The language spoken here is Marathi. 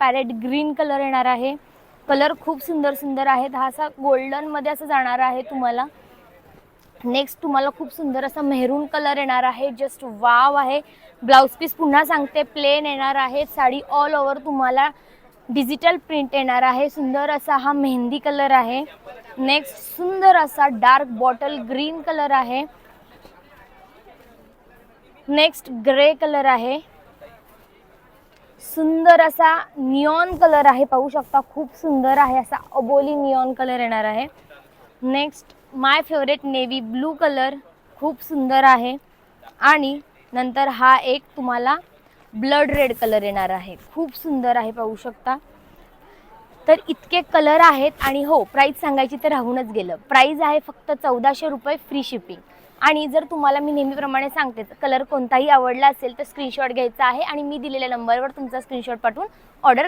पॅरेट ग्रीन कलर येणार आहे. कलर खूप सुंदर सुंदर आहेत. हा असा गोल्डन मध्ये असं जाणार आहे तुम्हाला. नेक्स्ट तुम्हाला खूप सुंदर असा मेहरून कलर येणार आहे. जस्ट वाव आहे. ब्लाउज पीस पुन्हा सांगते प्लेन येणार आहे. साडी ऑल ओव्हर तुम्हाला डिजिटल प्रिंट येणार आहे. सुंदर असा हा मेहंदी कलर आहे. नेक्स्ट सुंदर असा डार्क बॉटल ग्रीन कलर आहे. नेक्स्ट ग्रे कलर आहे. सुंदर असा निऑन कलर आहे. पाहू शकता खूप सुंदर आहे. असा अबोली निऑन कलर येणार आहे. नेक्स्ट माय फेवरेट नेव्ही ब्लू कलर खूप सुंदर आहे. आणि नंतर हा एक तुम्हाला ब्लड रेड कलर येणार आहे. खूप सुंदर आहे. पाहू शकता. तर इतके कलर आहेत. आणि हो, प्राइस सांगायची तर राहूनच गेलं. प्राइस आहे फक्त 1400 रुपये फ्री शिपिंग. आणि जर तुम्हाला मी नेहमीप्रमाणे सांगते कलर कोणताही आवडला असेल तर स्क्रीनशॉट घ्यायचा आहे आणि मी दिलेल्या नंबरवर तुमचा स्क्रीनशॉट पाठवून ऑर्डर